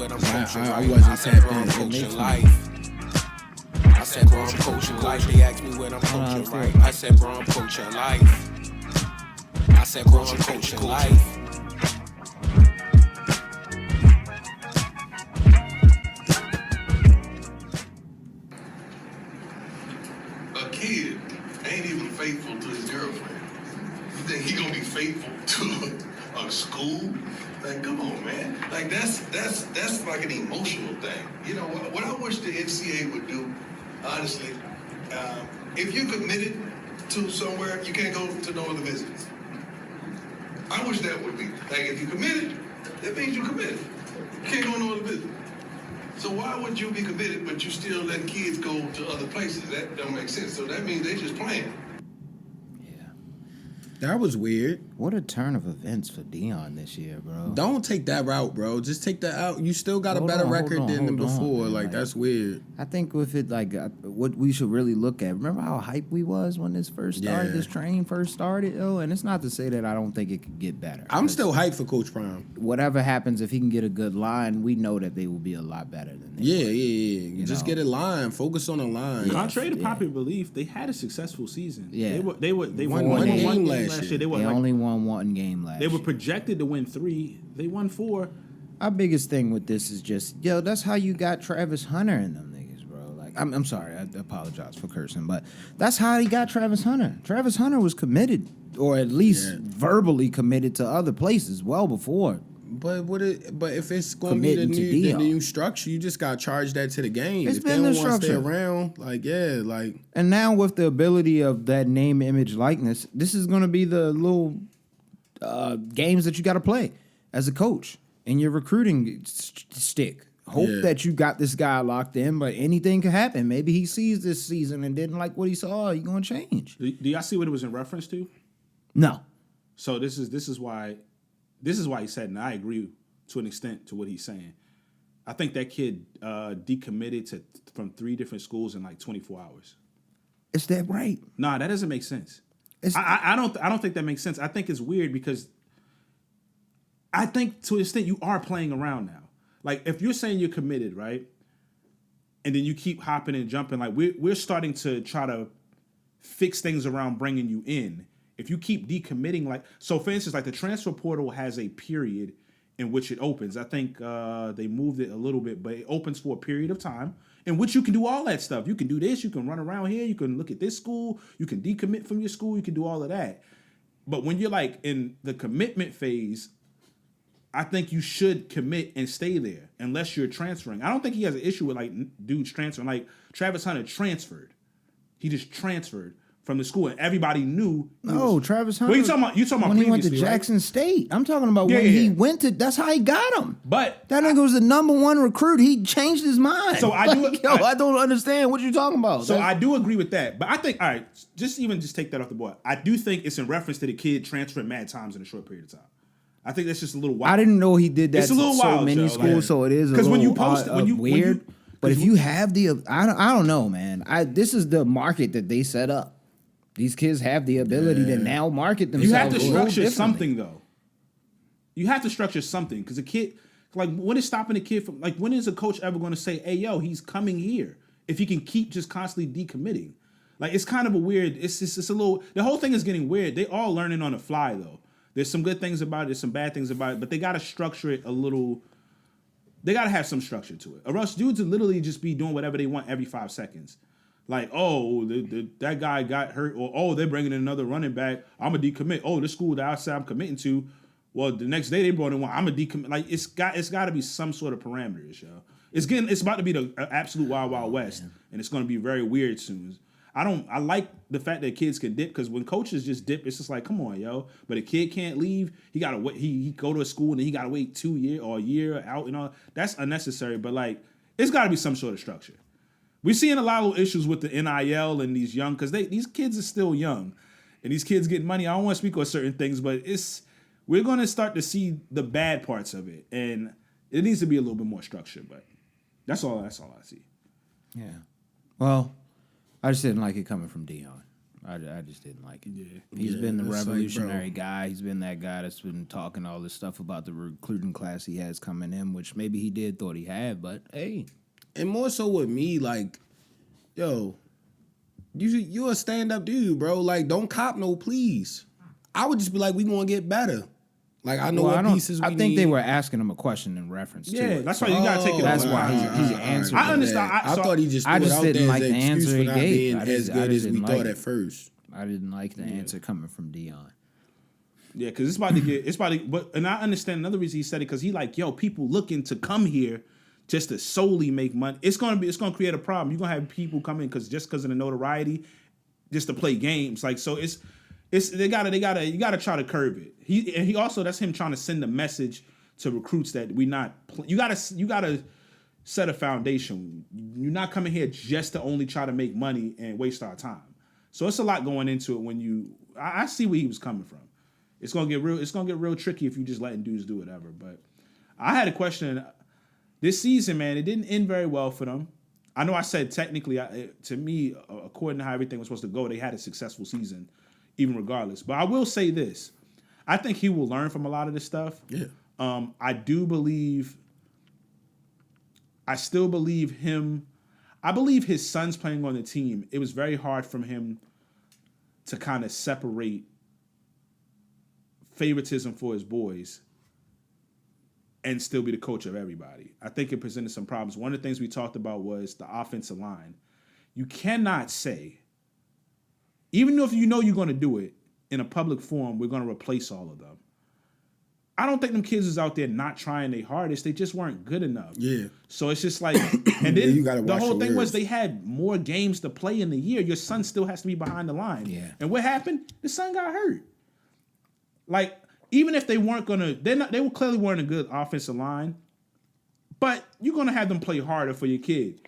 what I'm I coaching right. wasn't I said, bro, I'm tapped in. coaching life. I said, bro, I'm coaching life. They asked me what I'm coaching right. I said, bro, I'm coaching life. I said, bro, I'm coaching life. A kid ain't even faithful to his girlfriend. You think he gonna be faithful to a school? Like, come on, man. Like that's like an emotional thing. You know what I wish the NCAA would do, honestly. If you're committed to somewhere, you can't go to no other visits. I wish that would be like if you're committed, that means you're committed. You can't go no other visit. So why would you be committed, but you still let kids go to other places? That don't make sense. So that means they just playing. That was weird. What a turn of events for Deion this year, bro. Don't take that route, bro. Just take that out. You still got a better record than before. Like, that's weird. I think with it, like, what we should really look at. Remember how hype we was when this first started, this train first started, yo? And it's not to say that I don't think it could get better. I'm still hyped for Coach Prime. Whatever happens, if he can get a good line, we know that they will be a lot better than they Yeah. You just get a line. Focus on a line. Contrary to popular belief, they had a successful season. Yeah. They won one game last year. They only won one game last year. They were projected to win 3. They won 4. Our biggest thing with this is just, that's how you got Travis Hunter and them niggas, bro. Like, I'm sorry, I apologize for cursing, but that's how he got Travis Hunter. Travis Hunter was committed, or at least verbally committed to other places well before. But if it's going to be the new structure, you just got to charge that to the game. It's if been they the don't want to stay structure. around, And now with the ability of that name, image, likeness, this is going to be the little games that you got to play as a coach in your recruiting stick. Hope that you got this guy locked in, but anything can happen. Maybe he sees this season and didn't like what he saw. You're going to change. Do y'all see what it was in reference to? No. So this is why he said, and I agree to an extent to what he's saying. I think that kid decommitted from 3 different schools in like 24 hours. Is that right? Nah, that doesn't make sense. I don't think that makes sense. I think it's weird because I think to an extent you are playing around now. Like if you're saying you're committed, right? And then you keep hopping and jumping, like we're starting to try to fix things around bringing you in. If you keep decommitting, like, so for instance, like the transfer portal has a period in which it opens. I think they moved it a little bit, but it opens for a period of time in which you can do all that stuff. You can do this, you can run around here, you can look at this school, you can decommit from your school, you can do all of that. But when you're like in the commitment phase, I think you should commit and stay there unless you're transferring. I don't think he has an issue with like dudes transferring. Like Travis Hunter transferred. He just transferred from the school, and everybody knew. Travis Hunter. Well, you talking about when he went to previously, Jackson right? State. I'm talking about when he went to. That's how he got him. But that nigga was the number 1 recruit. He changed his mind. So I don't understand what you're talking about. So I do agree with that. But I think, all right, just take that off the board. I do think it's in reference to the kid transferring mad times in a short period of time. I think that's just a little wild. I didn't know he did that. It's a little so wild, many Joe, schools, so it is a little when you post weird. But if you have I don't know, man. This is the market that they set up. These kids have the ability to now market themselves. You have to structure something, though. You have to structure something because a kid, like, when is stopping a kid from, like, when is a coach ever going to say, "Hey, yo, he's coming here"? If he can keep just constantly decommitting, like, it's kind of a weird. It's a little. The whole thing is getting weird. They all learning on the fly, though. There's some good things about it. There's some bad things about it, but they got to structure it a little. They got to have some structure to it. Or else dudes would literally just be doing whatever they want every 5 seconds. Like, oh, that guy got hurt, or oh, they're bringing in another running back. I'm a decommit. Oh, this school that I said I'm committing to, well, the next day they brought in one. I'm a decommit. Like, it's got to be some sort of parameters, yo. It's about to be the absolute wild west, and it's going to be very weird soon. I like the fact that kids can dip because when coaches just dip, it's just like, come on, yo. But a kid can't leave. He gotta wait. He go to a school and then he gotta wait 2 years or a year out and all. That's unnecessary. But like, it's got to be some sort of structure. We're seeing a lot of issues with the NIL and these young, because these kids are still young, and these kids get money. I don't want to speak on certain things, but we're going to start to see the bad parts of it, and it needs to be a little bit more structured. But that's all I see. Yeah. Well, I just didn't like it coming from Deion. I just didn't like it. Yeah. He's been the it's like, revolutionary bro. guy. He's been that guy that's been talking all this stuff about the recruiting class he has coming in, which maybe he thought he had, but hey. And more so with me, like, yo, you a stand-up dude, bro. Like, don't cop no please. I would just be like, we gonna get better. Like, I know what pieces we I need. think they were asking him a question in reference to Yeah, it. that's why you gotta take it. That's all why right. he answered. I understand. I thought he just I threw it just out didn't there like as the an excuse answer for he not gave. being I as just good as we didn't thought like at it. first. I didn't like the answer coming from Dion. Yeah, because it's about to. But and I understand another reason he said it because he like, yo, people looking to come here just to solely make money. It's gonna create a problem. You're gonna have people coming because of the notoriety, just to play games. Like so, you gotta try to curb it. He also that's him trying to send a message to recruits that we not. You gotta set a foundation. You're not coming here just to only try to make money and waste our time. So it's a lot going into it when you. I see where he was coming from. It's gonna get real tricky if you just letting dudes do whatever. But I had a question this season, man. It didn't end very well for them. I know I said technically, to me, according to how everything was supposed to go, they had a successful season, even regardless. But I will say this: I think he will learn from a lot of this stuff. Yeah. I still believe him. I believe his son's playing on the team. It was very hard from him to kind of separate favoritism for his boys and still be the coach of everybody. I think it presented some problems. One of the things we talked about was the offensive line. You cannot say, even if you know you're going to do it in a public forum, we're going to replace all of them. I don't think them kids is out there not trying their hardest. They just weren't good enough. Yeah. So it's just like, and then you gotta the watch whole your thing was words. they had more games to play in the year. Your son still has to be behind the line. Yeah. And what happened? The son got hurt. Like, even if they weren't gonna, they clearly weren't a good offensive line, but you're gonna have them play harder for your kid.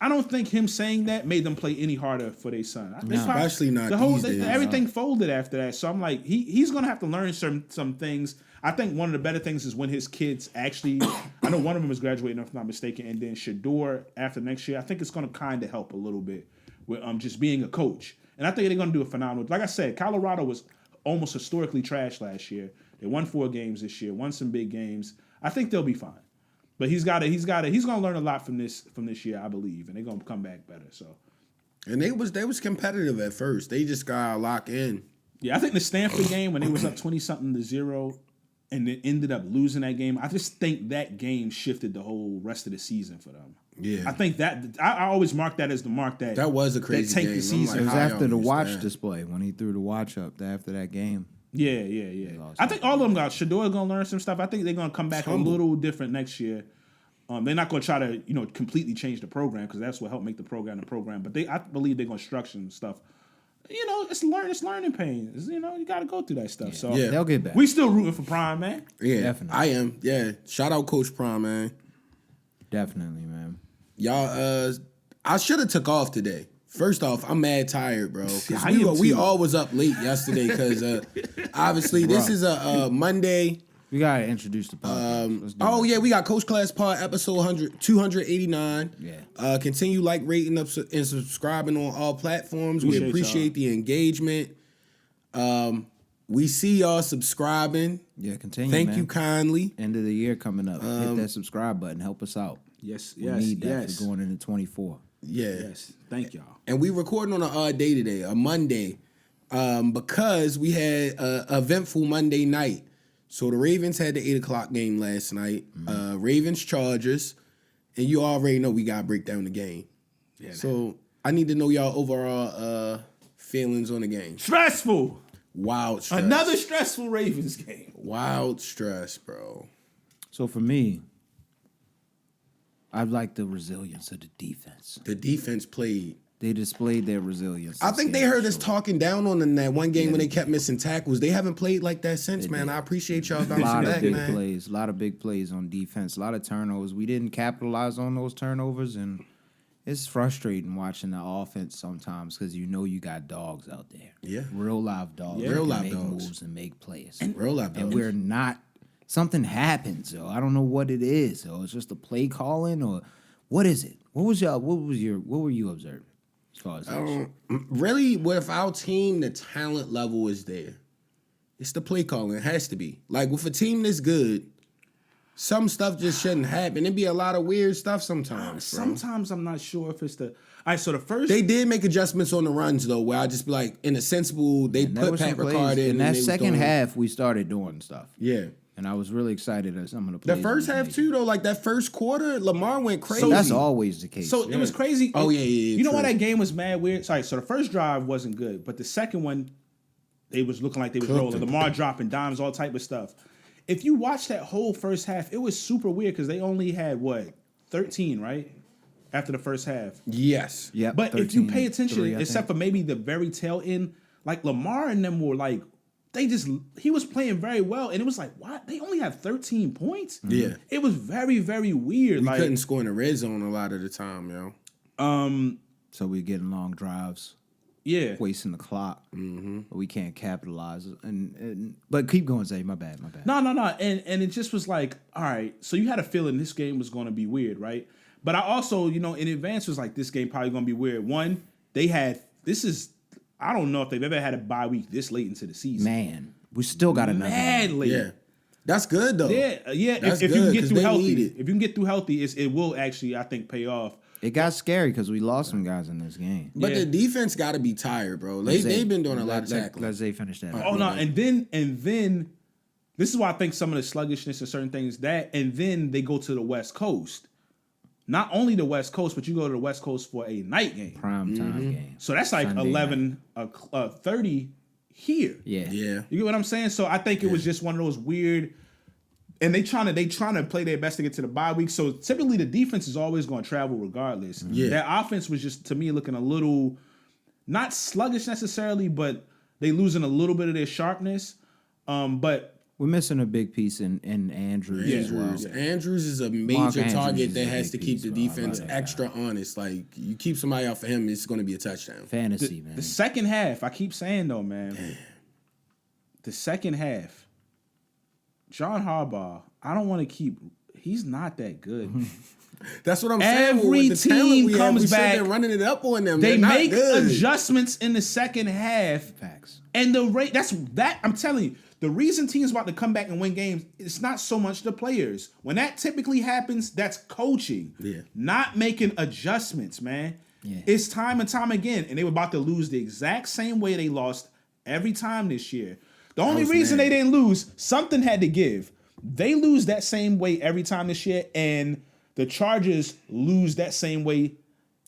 I don't think him saying that made them play any harder for their son. Especially not these days. Everything folded after that. So I'm like, he's gonna have to learn some things. I think one of the better things is when his kids actually, I know one of them is graduating, if I'm not mistaken, and then Shador after next year. I think it's gonna kind of help a little bit with just being a coach. And I think they're gonna do a phenomenal. Like I said, Colorado was almost historically trash last year. They won 4 games this year, won some big games. I think they'll be fine. But he's gonna learn a lot from this year, I believe, and they're gonna come back better. So, And they was competitive at first. They just got locked in. yeah, I think the Stanford game when they was up 20-something-0 and then ended up losing that game, I just think that game shifted the whole rest of the season for them. Yeah. I think that I always mark that as the mark that was a crazy tanked game. the season. It was How after y'all the missed watch that? display when he threw the watch up after that game. Yeah. I think all of them got Shador gonna learn some stuff. I think they're gonna come back Humble. a little different next year. They're not gonna try to completely change the program because that's what helped make the program the program. But I believe they're gonna structure some stuff. It's learning pains. You got to go through that stuff. So Yeah. They'll get back. we still rooting for Prime, man. Yeah, Definitely. I am. Yeah, shout out Coach Prime, man. Definitely, man. Y'all, I should have took off today. First off, I'm mad tired, bro. 'Cause I am we too. all was up late yesterday because obviously this is a Monday. We gotta introduce the podcast. Let's do Oh that. yeah, we got Coach Class Pod episode 289. Yeah. Continue rating up and subscribing on all platforms. We Appreciate appreciate the engagement. We see y'all subscribing. Yeah, continue. Thank man. you kindly. End of the year coming up. Hit that subscribe button. Help us out. Yes, We need that for going into 24. Yeah. Yes, thank y'all. And we recording on an odd day today, a Monday, because we had a eventful Monday night. So the Ravens had the 8 o'clock game last night. Ravens Chargers, and you already know we gotta break down the game. Yeah. So I need to know y'all overall feelings on the game. Stressful. Wild stress. Another stressful Ravens game. wild stress, bro. So for me, I like the resilience of the defense. The defense played. They displayed their resilience. I this think they game, heard us so- talking down on them in that one game when they kept missing tackles. They haven't played like that since, man. I appreciate y'all A bouncing lot of back, big man. plays, a lot of big plays on defense, a lot of turnovers. We didn't capitalize on those turnovers, and it's frustrating watching the offense sometimes because you know you got dogs out there. Yeah. Real live dogs. Yeah. that Real can live make dogs. moves and make plays. Real life, And dogs. we're not. Something happens, yo. I don't know what it is. Yo. It's just a play calling, or what is it? What were you observing? as far as Really, with our team, the talent level is there. It's the play calling. It has to be. Like, with a team this good, some stuff just shouldn't happen. It'd be a lot of weird stuff sometimes, bro. Sometimes I'm not sure if it's the. All right, so the first. They did make adjustments on the runs, though, where I just be like, in a sensible, they And there put were some Pat plays- Ricard in. in and that they was second doing- half, we started doing stuff. Yeah. And I was really excited at some of the The plays. first we half, made. too, though, like that first quarter, Lamar went crazy. That's always the case. So it was crazy. Oh, yeah, yeah, You know why true. that game was mad weird? Sorry, so the first drive wasn't good, but the second one, they was looking like they was Cooked rolling. them. Lamar dropping dimes, all type of stuff. If you watch that whole first half, it was super weird because they only had 13, right? After the first half. Yes. Yep, But if you 13, pay attention, 3, I except think. for maybe the very tail end, like Lamar and them were like, he was playing very well, and it was like, what? They only have 13 points? Yeah. It was very, very weird. We like, couldn't score in the red zone a lot of the time, yo. So we're getting long drives, yeah. wasting the clock. But we can't capitalize. But keep going, Zay. My bad. No. And it just was like, all right, so you had a feeling this game was going to be weird, right? But I also, in advance was like, this game probably going to be weird. One, I don't know if they've ever had a bye week this late into the season. Man, we still got another Mad one. late. Yeah. That's good, though. Yeah. That's If you can good, get 'cause through they healthy, need it. if you can get through healthy, it will actually, I think, pay off. It got scary because we lost some guys in this game. But Yeah. the defense got to be tired, bro. They've been doing a lot of tackling. Let Zay finish that. Oh no, and then this is why I think some of the sluggishness and certain things and then they go to the West Coast. Not only the West Coast, but you go to the West Coast for a night game. Prime time game. So that's like Sunday 11:30 here. Yeah. Yeah. You get what I'm saying? So I think it was just one of those weird. And they trying to play their best to get to the bye week. So typically the defense is always going to travel regardless. Yeah. That offense was just to me looking a little not sluggish necessarily, but they losing a little bit of their sharpness. But We're missing a big piece in Andrews as well. Andrews is a Mark major Andrews target is that a has to big keep piece, the bro. I defense love that extra honest. Like, you keep somebody off of him, it's going to be a touchdown. Fantasy, man. the second half, I keep saying though, man. The second half, John Harbaugh, I don't want to keep. He's not that good. That's what I'm saying. Every With the talent team we have, comes we should've back. been running it up on them. They They're not make good. adjustments in the second half. Facts. And the rate I'm telling you, the reason teams about to come back and win games, it's not so much the players. When that typically happens, that's coaching. Yeah. Not making adjustments, man. Yeah. It's time and time again. And they were about to lose the exact same way they lost every time this year. The only was reason mad. they didn't lose, something had to give. They lose that same way every time this year, and the Chargers lose that same way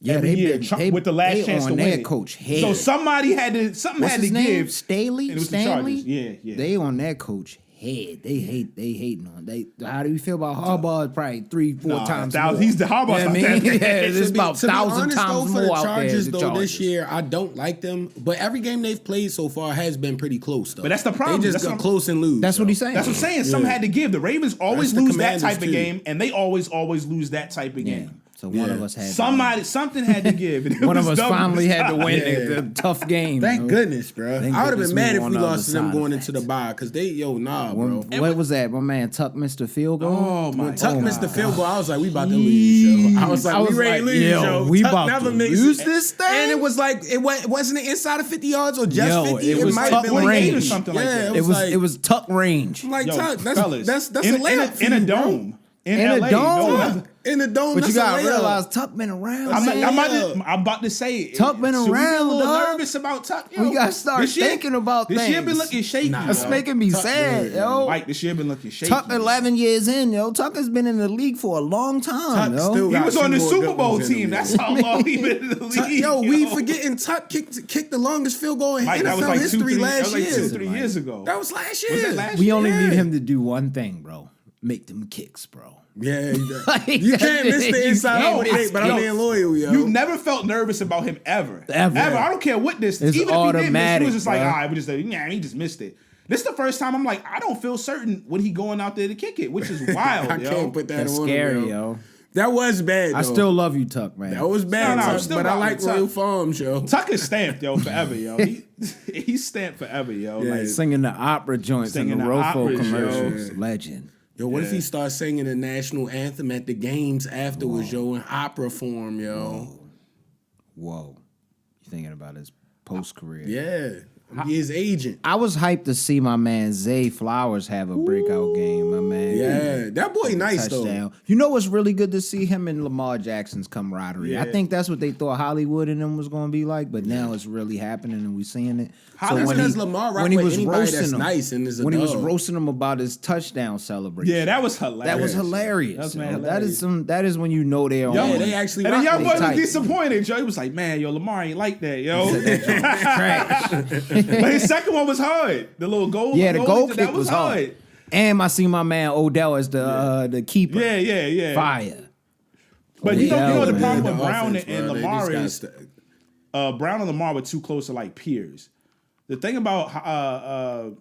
every they've year been- with the last they chance to on win. their it. coach head. So somebody had to What's had his to name? give. Staley? And it was the Stanley? Chargers. Yeah. They on that coach head. They hating on. How do you feel about Harbaugh? Probably 3-4 times more. He's the Harbaugh's You know what I not mean? that bad. Yeah, it's about To be 1,000 honest, times though, for more the out there. Chargers, The though, Chargers. this year, I don't like them. But every game they've played so far has been pretty close, though. But that's the problem. They That's just what got I'm- close and lose. That's what though. he's saying. That's what I'm saying. Some had to give. The Ravens always the lose that Commanders, type of too. game, and they always lose that type of Yeah. game. So one of Yeah. us had Something had to give. and it one of was us double finally had to time. win Yeah. the tough game. Thank you know? goodness, bro. Thank I would have goodness been mad we if on we the lost other to them side going of into the that. bye because they, bro. What was that? My man Tuck missed the field goal. Oh my When Tuck God. missed the field goal, I was like, we about to lose, yo. I was like, we ready to lose, yo. we Tuck about never to makes lose it. this thing. And it was like, wasn't it inside of 50 yards or just Yo, 50? it was might Tuck have been like range. 8 or something like that. It was Tuck range. I'm like, Yo, Tuck, fellas, that's a in layup for in a you, bro. dome. In In a LA, dome? no, Tuck, in the dome, But that's you gotta a layup. realize Tuck been around. I'm man. about to say Tuck been should we be around, a little dog. nervous about Tuck. We gotta start This year- thinking about this year been things. looking shaky. That's yo. making me sad, yo. Mike, this year been looking shaky. Tuck 11 years in, yo. Tuck has been in the league for a long time, Tuck yo. still He got was two on the more Super good Bowl ones in team. him, That's yo. how long he been in the league. Tuck, yo, we forgetting Tuck kicked the longest field goal in Mike, that was NFL like history that last was like year. 2-3 years ago. That was last year. Was that last We only Yeah. need him to do one thing, bro. Make them kicks, bro. Yeah, Like, you can't miss the you inside can't out miss kick, but I'm Yo, being loyal, yo. You never felt nervous about him ever. Ever. I don't care what this. It's Even if he did miss, he automatic, was just like, bro. all right, we just he just missed it. This is the first time I'm like, I don't feel certain when he going out there to kick it, which is wild. I yo. can't put that That's on scary, him, yo. That was bad, though. I still love you, Tuck, man. That was bad, No, I'm Tuck, still but I rocking like Tuck. Royal Farms, yo. Tuck is stamped, yo, forever, yo. He's stamped forever, yo. Yeah. Like, Singing the opera joints and Singing the the Rofo operas, yo. commercials. Legend. Yo, what if he starts singing the national anthem at the games afterwards, yo, in opera form, yo? Whoa. You thinking about his post career? Yeah. Be his agent. I was hyped to see my man Zay Flowers have a breakout game. My man, Yeah. That boy nice, though. touchdown. You know what's really good to see him and Lamar Jackson's camaraderie. I Yeah. think that's what they thought Hollywood and them was going to be like, but now it's really happening and we seeing it. That's when because Lamar rock with anybody that's nice and is a when he was dog. roasting him about his touchdown celebration, Yeah, that was hilarious. that was hilarious. That was mad yo. hilarious. That is when you know they're Yo, on. Yeah, they actually And then rock young with boy was tight. disappointed. Joe, he was like, "Man, yo, Lamar ain't like that, yo." Trash. But his second one was hard. The little goal. Yeah, the goal that kick was hard. And I see my man Odell as the keeper. Yeah. Fire. But you know the man. problem The with Brown offense, and bro, they Lamar just is got Brown and Lamar were too close to like peers. The thing about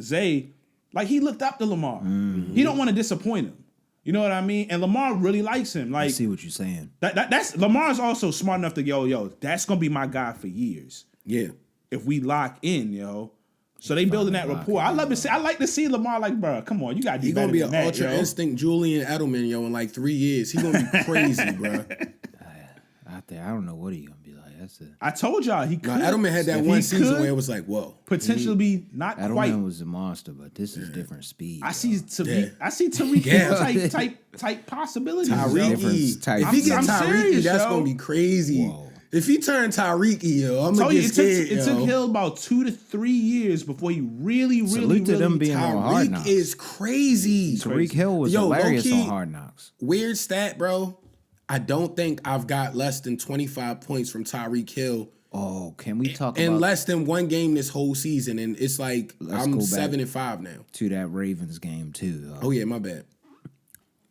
Zay, like he looked up to Lamar. He don't want to disappoint him. You know what I mean? And Lamar really likes him. I Like see what you're saying. that's Lamar's also smart enough to yo, that's gonna be my guy for years. Yeah. If we lock in, yo. So they building that rapport. I like to see Lamar like, bro, come on, you gotta do He better gonna be than an that, ultra yo. instinct Julian Edelman, yo, in like 3 years. He gonna be crazy, bro. Out there, I don't know what he gonna be like. That's it. I told y'all he could. Now, Edelman had that If one he season could where it was like, whoa. potentially be not quite. Edelman was a monster, but this is different speed. I see Yeah. Tariq Yeah. Hill type possibilities. yo. Tyreek, Different type. if he get I'm Tyreek, serious, that's yo. gonna be crazy. Whoa. If he turned Tyreek, yo, I'm I gonna told you, get it scared, took yo. Hill about 2 to 3 years before he really Salute to them being on Hard Tyreek Knocks. is crazy. Tariq Hill was Yo, hilarious low-key, on Hard Knocks. Weird stat, bro. I don't think I've got less than 25 points from Tyreek Hill Oh, can we talk in about less than one game this whole season, and it's like Let's I'm go back. 7-5 now. to that Ravens game too? Oh yeah, my bad.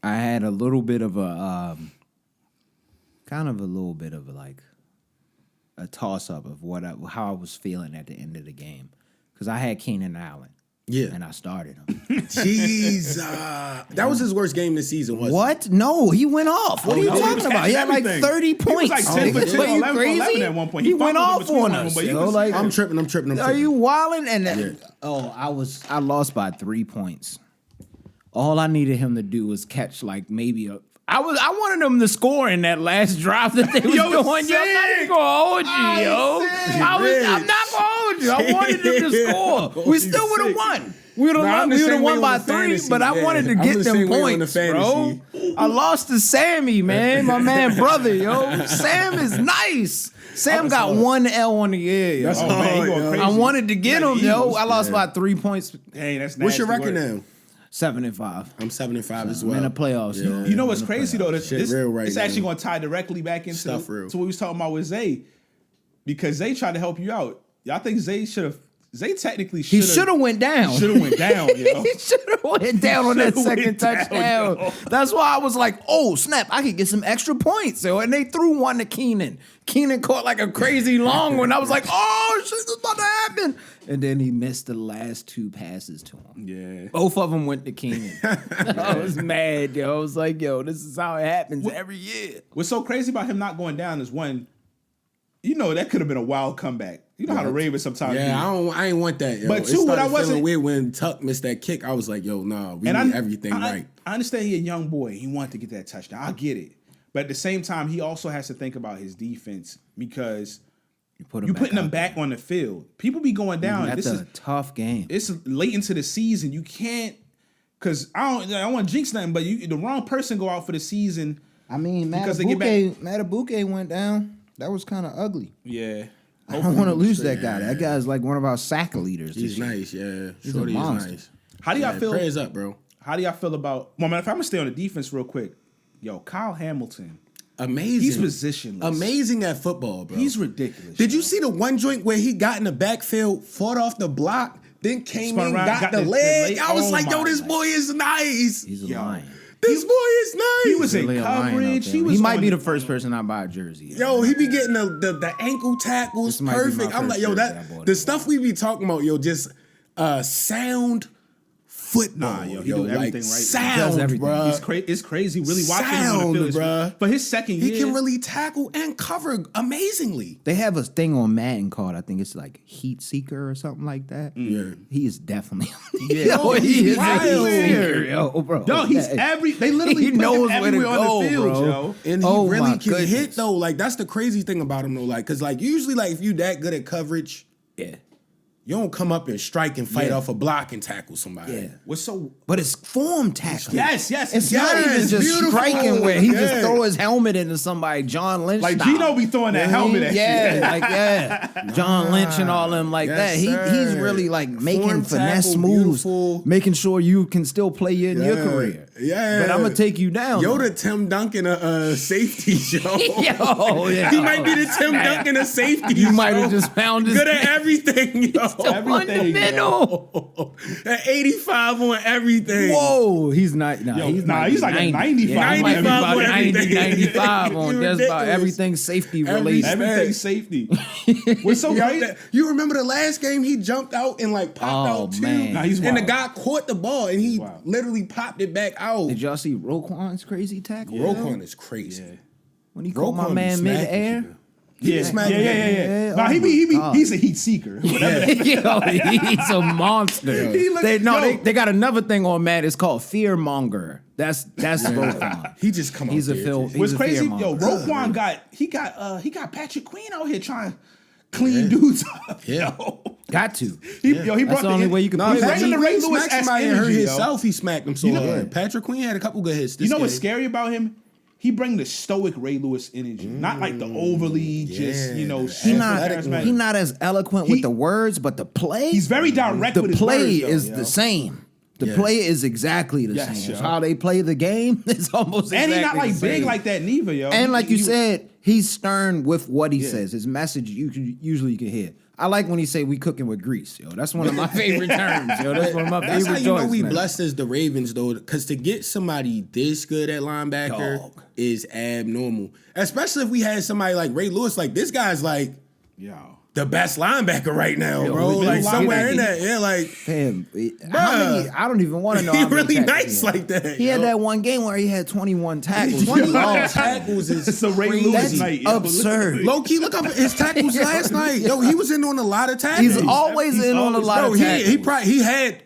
I had a little bit of a like a toss up of how I was feeling at the end of the game because I had Keenan Allen. Yeah. And I started him. Jeez, that was his worst game this season, wasn't it? What? No, he went off. What are you no, he talking was about? He had like everything. 30 He was points. like 10 for 10, Are you 11 for 11 crazy? at one point. He He went fumbled off in between on them, us. but he Yo, was- like, I'm tripping. I'm tripping. are you wilding? And Yeah. I lost by 3 points. All I needed him to do was catch like maybe I wanted him to score in that last drive that they was Yo, doing. Yo, I'm not even gonna hold you, yo. I'm not gonna hold you. I wanted him to score. We still would have won. We would Nah, I'm have the same won way by on the 3, fantasy, but I yeah. wanted to I'm get the them same way on the points, bro. fantasy. I lost to Sammy, man, my man, brother, yo. Sam is nice. Sam got 1 L on the year, yo. That's Oh, man, he hard, going yo. crazy. I wanted to get Like him, yo. Eagles. I lost by 3 points, Dang, that's What's your nasty record work. now? 7-5. I'm 7-5 as I'm well. in the playoffs, yo. You know what's crazy though? Shit real right it's now. actually going to tie directly back into Stuff real. to what we was talking about with Zay, because Zay tried to help you out. Y'all think Zay technically He should have went down. should have went down, yo. He should have went down on that shoulda second went down, touchdown. yo. That's why I was like, oh, snap, I could get some extra points. So, and they threw one to Keenan. Keenan caught like a crazy long one. I was like, oh, shit, this is about to happen. And then he missed the last 2 passes to him. Yeah. Both of them went to Keenan. I was mad, yo. I was like, yo, this is how it happens every year. What's so crazy about him not going down is one, that could have been a wild comeback. You know how the Ravens sometimes do. Yeah, I ain't want that, yo. But It two, what I started wasn't- feeling weird when Tuck missed that kick. I was like, yo, nah, we need everything right. I understand he's a young boy. He wanted to get that touchdown. I get it. But at the same time, he also has to think about his defense because you're putting them back on the field. People be going down. That's a tough game. It's late into the season. You can't, because I don't want to jinx nothing, but the wrong person go out for the season. I mean, Because they get back- Matabuke went down. That was kind of ugly. Yeah. I don't want to lose that guy. That guy's like one of our sack leaders. He's this year. nice, yeah. He's a Shorty is monster. nice. How do y'all feel? Prayers up, bro. How do y'all feel about? Well, man, if I'm gonna stay on the defense real quick, yo, Kyle Hamilton, Amazing. he's positionless. Amazing at football, bro. He's ridiculous. Did you see the one joint where he got in the backfield, fought off the block, then came Spun in, around, got got the the leg? leg. I was Oh like, yo, my this God. boy is nice. He's a Yo. lion. This boy is nice. He was in Really a lion out coverage. there. He was. might on- be the first person I buy a jersey. Yo, he be getting the ankle tackles This might be my perfect. I'm first like, yo, jersey I bought the it. stuff we be talking about, yo, just sound, football. Nah, yo, he do everything right. Sound, He does everything. bruh. It's crazy. Really watching him on Sound, the field. bruh. For his second year, He can really tackle and cover amazingly. They have a thing on Madden called, I think it's like Heat Seeker or something like that. Yeah. He is definitely. Yeah. Yo, he is wild. a seeker, yo, bro. Yo, he's Yeah. They literally He put knows him where to everywhere on go, the field, bro. yo. And he Oh, really my can goodness. hit though. Like that's the crazy thing about him though. Like, cause like usually like if you that good at coverage, Yeah. you don't come up and strike and fight Yeah. off a block and tackle somebody. Yeah. What's so? But it's form tackling. Yes, It's yes. not even Yes, just beautiful. striking where he Yeah. just throw his helmet into somebody, John Lynch Like style. Gino be throwing that helmet at yeah, you. like John Lynch and all them like Yes, that. He's sir. really like making Form finesse tackle, moves, beautiful. making sure you can still play in your career. Yeah. But I'm gonna take you down. Yo, though. the Tim Duncan safety show. Yo, yeah. He might be the Tim Duncan of safety. You might have just found his good at everything, yo. fundamental. At 85 on everything. Whoa, he's not. Nah, Yo, he's nah, not he's like a 95. he might be 95 about on 90, everything. 95 on You're just about ridiculous. everything safety Every related. Everything's safety. What's so Yo, great? you remember the last game he jumped out and like popped Oh, out too? man. Nah, he's and the wild. guy caught the ball and he Wow. literally popped it back out. Did y'all see Roquan's crazy tackle? Roquan is crazy. When he caught my Roquan man be smacking mid-air? people. Yeah, smacked yeah. Yeah, Nah, oh my God. he's a heat seeker. Whatever that- Yo, he's a monster. He look- They got another thing on Matt. It's called fear monger. That's Roquan. He just come He's out a there. Phil. just- What's He's a crazy? fear Yo, monger. Roquan got Patrick Queen out here trying to clean dudes up. Yeah. Yo. Got to. He That's brought the only way you can No, play. Patrick Patrick the Ray Queen Lewis smacked somebody and hurt energy, yo. himself. He smacked him so You know- hard. Patrick Queen had a couple good hits. You know what's scary about him? He bring the stoic Ray Lewis energy, not like the overly just yeah, He not athletic he not as eloquent He- with the words, but the play. He's very direct the with his play words, though, is yo. the same. The Yes. play is exactly the Yes, same. yo. It's how they play the game. It's almost And exactly he's not like the same. big like that neither, yo. And like you He- said, he's stern with what he says. His message you can hear. I like when he say we cooking with grease, yo. That's one of my favorite terms, yo. That's one of my That's how favorite you know joints, we man. blessed as the Ravens though, because to get somebody this good at linebacker Dog. is abnormal. Especially if we had somebody like Ray Lewis. Like this guy's like Yo. the best linebacker right now, Yo, bro. middle Like somewhere linebacker. in that, yeah. Like Fam, how Bruh. many? I don't even want to know. he how many really tackles nice he had. like that. He had yo. that one game where he had 21 tackles. 21 Yo, tackles is It's a Ray crazy. Lewis That's night. yo. absurd. Low key, look up his tackles last night. Yo, he was in on a lot of tackles. He's always He's in on a always- lot Bro, of he tackles. he had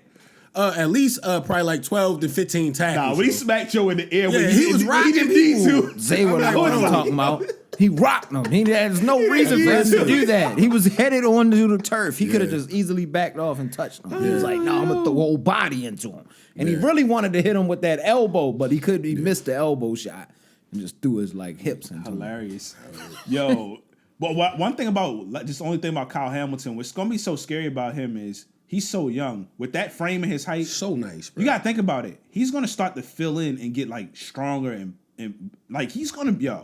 at least probably like 12 to 15 tackles. Nah, when he yo. smacked Joe in the air, when Yeah, he was rocking didn't need people. to. Say what I'm I'm like, talking about. He rocked them. There's no reason for him to do that. He was headed onto the turf. He could have just easily backed off and touched him. He was like, no, I'm going to throw whole body into him. And he really wanted to hit him with that elbow, but he missed the elbow shot and just threw his like hips into him. Hilarious. Yo, but one thing about, just the only thing about Kyle Hamilton, what's going to be so scary about him is he's so young. With that frame and his height, So nice, bro. you got to think about it. He's going to start to fill in and get like stronger and like he's going to,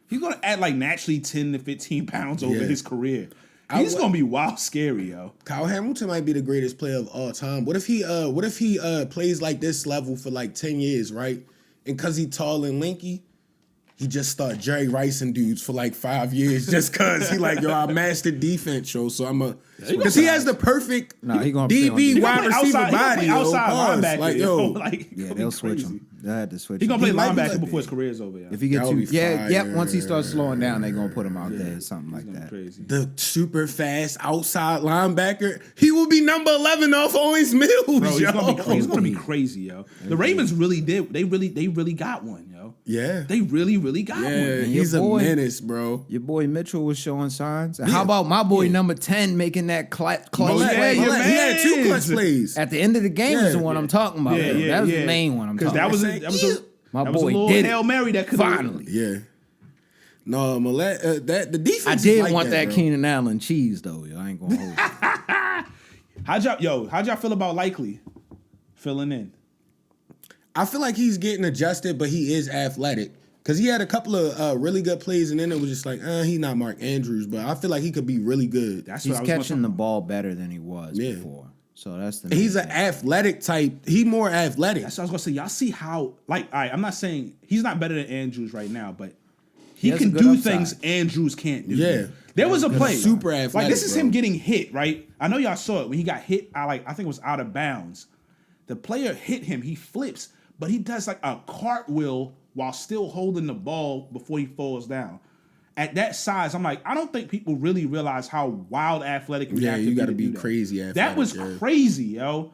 he's going to add like naturally 10 to 15 pounds over Yeah. his career. I He's wa- going to be wild scary, yo. Kyle Hamilton might be the greatest player of all time. What if he plays like this level for like 10 years, right? And cause he tall and lanky, he just start Jerry Rice and dudes for like 5 years just cause he like, yo, I mastered defense, yo. So I'm because he has the perfect Nah, he gonna play on DB defense. wide He receiver gonna play body, yo. outside Pause. linebacker, Like, yo. yo, Like, Yeah, gonna they'll be switch crazy. him. They had to switch He him. gonna play He might be linebacker like before his that. career's over, yo. If he gets That would too, be yep. Once he fire. starts slowing down, they're gonna put him out there, something like Gonna be that. crazy. the super fast outside linebacker, he will be number 11 off Owens Mills, Bro, he's yo. gonna be crazy, yo. The Ravens really did. They really got one, yo. Yeah. They really got Yeah, one. your he's a boy- menace, bro. Your boy Mitchell was showing signs. And how about my boy number 10 making that clutch Millette, play? your Millette, he had 2 clutch mans. plays. At the end of the game is the Yeah. one I'm talking about. Yeah, though. yeah, That was yeah. the main one I'm talking that about. was about. My that was boy a little did it. Hail Mary that could Finally. Yeah. No, Millette, that the defense. I is did like want that bro. Keenan Allen cheese though. Yo. I ain't gonna hold you. How'd y'all feel about Likely filling in? I feel like he's getting adjusted, but he is athletic. Cause he had a couple of really good plays, and then it was just like, he's not Mark Andrews, but I feel like he could be really good. That's He's what I was gonna catching the talk ball better than he was Yeah. before. So that's the He's main an thing. athletic type. He more athletic. That's what I was gonna say. Y'all see how like I'm not saying he's not better than Andrews right now, but he has can a good do upside. things Andrews can't do. Yeah. There was a play. super Like athletic, this is bro. him getting hit, right? I know y'all saw it when he got hit. I think it was out of bounds. The player hit him. He flips, but he does like a cartwheel while still holding the ball before he falls down. At that size, I'm like, I don't think people really realize how wild athletic you have to be. you got to to be do that. crazy athletic. That was yeah. crazy, yo.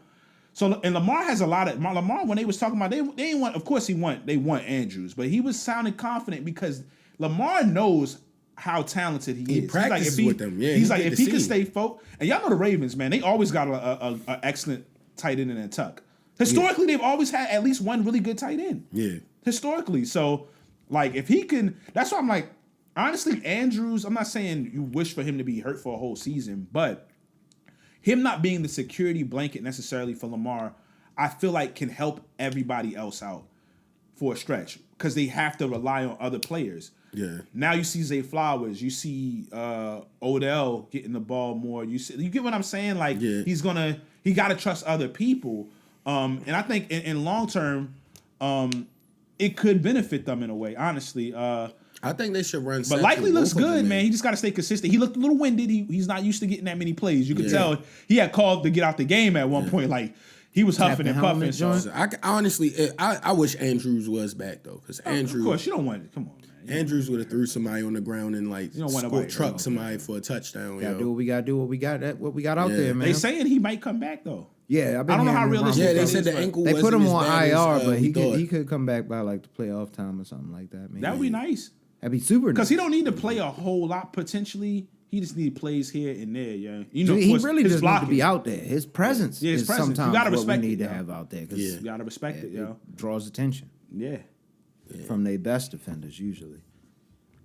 So and Lamar has a lot of Lamar when they was talking about they didn't want, of course they want Andrews, but he was sounding confident because Lamar knows how talented he is. Practices with them. Yeah, he's he like get if to he can see. stay focused, and y'all know the Ravens, man, they always got a excellent tight end in a tuck. Historically, they've always had at least one really good tight end. Yeah. Historically, so like if he can, that's why I'm like, honestly, Andrews. I'm not saying you wish for him to be hurt for a whole season, but him not being the security blanket necessarily for Lamar, I feel like can help everybody else out for a stretch because they have to rely on other players. Yeah. Now you see Zay Flowers, you see Odell getting the ball more. You get what I'm saying? Like Yeah. he got to trust other people. And I think in long term, it could benefit them in a way. Honestly, I think they should run. but likely looks good, man. He just got to stay consistent. He looked a little winded. He's not used to getting that many plays. You could tell he had called to get out the game at one point. Like he was huffing and puffing. So, I honestly, I wish Andrews was back though, because Andrews. of course, you don't want it. Come on, man. Andrews would have threw somebody on the ground and like don't want nobody truck to somebody for a touchdown. Gotta do Yo. what we gotta do. What we got out there, man. They saying he might come back though. Yeah, I've been I don't know how hearing realistic Yeah, rumors. they that said is, the but ankle. They put wasn't him as on bad IR, as, but we thought. he could come back by like the playoff time or something like that. Maybe. That would be nice That'd be super. because Nice. he don't need to play a whole lot potentially. He just need plays here and there. Yeah, you know, of He course, really his just needs to blocking. be out there. His presence Yeah, his is presence. You sometimes gotta what we respect need it, to yo. have out there because Yeah. You gotta respect it, yo. draws attention Yeah. from their best defenders usually.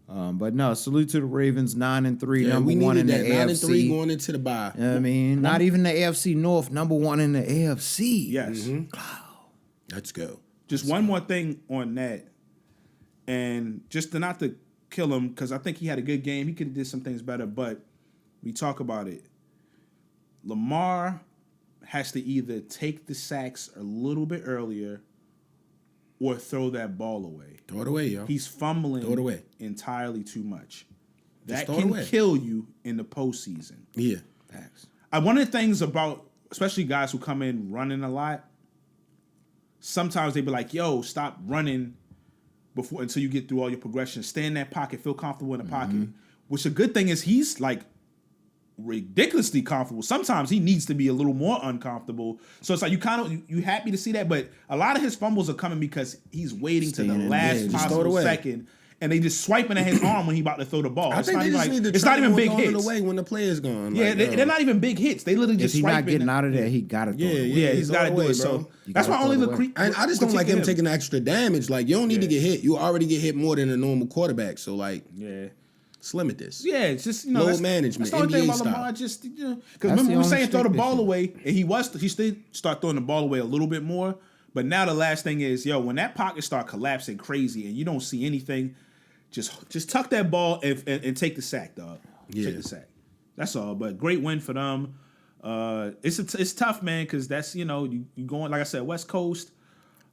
But no, salute to the Ravens, 9-3, Yeah, number we one in needed the that. 9-3 AFC. going into the bye. You know what I mean, not even the AFC North, number one in the AFC. Yes. Let's go. Just one more thing on that, and just not to kill him because I think he had a good game. He could have did some things better, but we talk about it. Lamar has to either take the sacks a little bit earlier or throw that ball away. Throw it away, yo. He's fumbling Throw it away. entirely too much. Just That throw it can away. kill you in the postseason. Yeah. One of the things about, especially guys who come in running a lot, sometimes they be like, yo, stop running before until you get through all your progressions. Stay in that pocket, feel comfortable in the pocket. Which a good thing is he's like ridiculously comfortable. Sometimes he needs to be a little more uncomfortable. So it's like you happy to see that, but a lot of his fumbles are coming because he's waiting to the Staying in last there, just throw it possible away. second. And they just swiping at his arm when he about to throw the ball. I think they just need to it's not even big throwing it hits. away when the player's gone. Yeah, Like, they're not even big hits. They literally If just he's swiping. not getting out of there, he gotta throw it away. Yeah, he's throw got to it do away, it. So bro. that's gotta why only throw the it away. And I just don't like him taking extra damage. Like, you don't need to get hit. You already get hit more than a normal quarterback. So, like, Yeah. slim at this. Yeah, it's just Load that's, management, That's the only thing NBA about style. Lamar. Just because That's remember the we were only saying throw the stick ball issue. away, and he still start throwing the ball away a little bit more. But now the last thing is, yo, when that pocket start collapsing crazy and you don't see anything, just tuck that ball and take the sack, dog. Yeah. Take the sack. That's all. But great win for them. It's tough, man, because that's you going like I said, West Coast.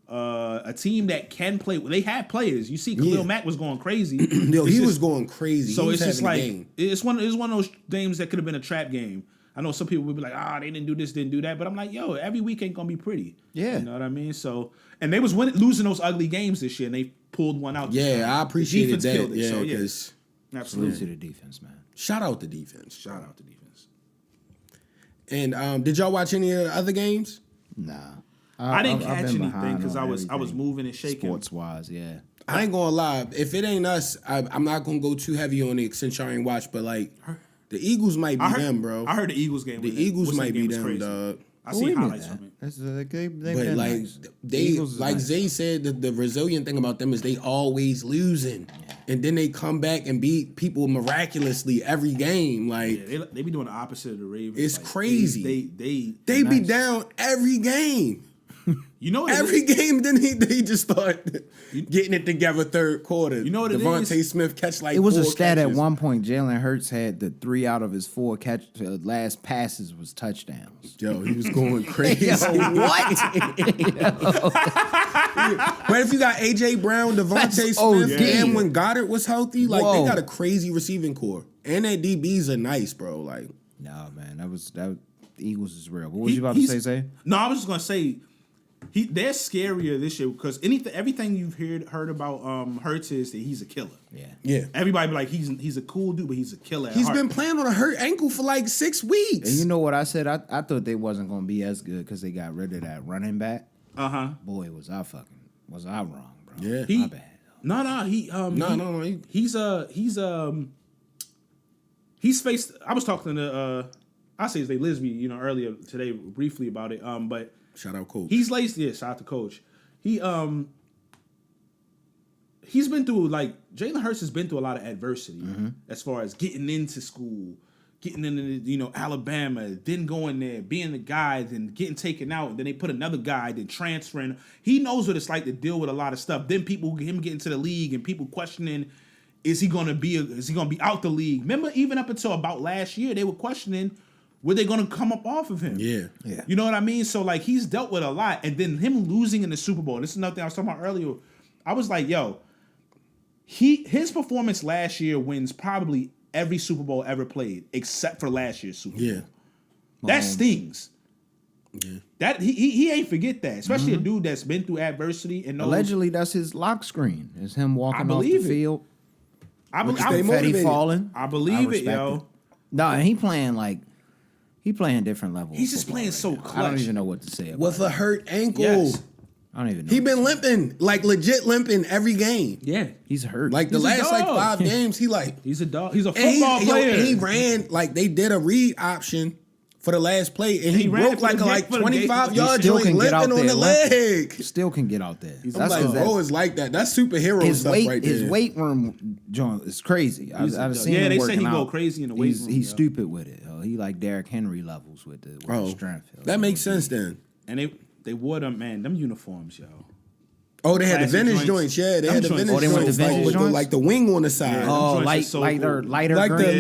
A team that can play. They had players. You see, Khalil Yeah. Mack was going crazy. Yo, It's he just- was going crazy. So He it's was just having like a game. it's one of those games that could have been a trap game. I know some people would be like, they didn't do this, didn't do that, but I'm like, yo, every week ain't gonna be pretty. Yeah. You know what I mean? So, and they was losing those ugly games this year, and they pulled one out. this Yeah, time. I appreciated Defense that. killed it, Yeah, so, because Salute absolutely. to the defense, man. shout out the defense. Shout out to defense. And did y'all watch any of the other games? Nah, I didn't I've catch been anything behind because on I was everything, moving and shaking. sports wise. Yeah, I ain't gonna lie. If it ain't us, I'm not gonna go too heavy on it since y'all ain't watch. But like, the Eagles might be I heard them, bro. I heard the Eagles game. The was- Eagles what's that might be game was them, crazy. dog. I What see do you mean, highlights man? from it. That's, they've But been like nice. they, Eagles is like nice. Zay said, the resilient thing about them is they always losing, and then they come back and beat people miraculously every game. Like Yeah, they be doing the opposite of the Ravens. It's Like, crazy. They they be down every game. you know what it Every is? game, then they just start getting it together third quarter. You know what it Devontae is? Smith catch like It was a 4 stat catches. at one point. Jalen Hurts had the 3 out of his 4 last passes was touchdowns. Yo, he was going crazy. What? But if you got AJ Brown, Devontae That's Smith, OD. and when Goddard was healthy, like Whoa. they got a crazy receiving core, and their DBs are nice, bro. Like No, man, that was the Eagles is real. What was you about to say? No, I was just gonna say they're scarier this year because everything you've heard about Hurts is that he's a killer. Yeah. Everybody be like he's a cool dude, but he's a killer. He's been playing on a hurt ankle for like 6 weeks. And you know what I said? I thought they wasn't gonna be as good because they got rid of that running back. Boy, was I wrong, bro? Yeah. My bad. He's faced. I was talking to I say his name Lisby, earlier today briefly about it. But Shout out, Coach. he's laced. Yeah, shout out to Coach. He's been through Jalen Hurts has been through a lot of adversity as far as getting into school, getting into Alabama, then going there, being the guy, then getting taken out, and then they put another guy, then transferring. He knows what it's like to deal with a lot of stuff. Then him getting to the league and people questioning, is he gonna be out the league? Remember, even up until about last year, they were questioning, were they gonna come up off of him? Yeah. You know what I mean? So he's dealt with a lot, and then him losing in the Super Bowl. This is another thing I was talking about earlier. I was like, yo, his performance last year wins probably every Super Bowl ever played, except for last year's Super Bowl. Yeah. That stings. Yeah. That he ain't forget that, especially a dude that's been through adversity and knows. Allegedly, that's his lock screen. Is him walking off the believe it. field. I stay believe motivated. Falling. I believe it, respect yo. No, and he playing different levels. He's just of playing football so right now. I don't clutch. even know what to say about With it. a hurt ankle. Yes. I don't even know. He been limping, legit limping every game. Yeah, He's hurt. The He's a last dog. 5 games, he he's a dog. He's a and football player. and he ran they did a read option for the last play, and he ran broke for the a gate for the 25 gate. yard He still joint can get out limping on there the limping. leg. Still can get out there. I'm That's like, 'cause that- bro, it's like that. That's superhero his stuff weight, right there. his weight room joint is crazy. I've seen yeah, him they say working he go out. crazy in the weight room, He's yo. stupid with it. He like Derrick Henry levels with the strength. That makes sense then. And they wore them, man. Them uniforms, yo. Oh, they had the Classic vintage joints. joints. Yeah, they Them had the joints. vintage Oh, they went joints, to like vintage with joints? the wing on the side. Yeah. Oh, joints are light, so lighter, cool. lighter Like green.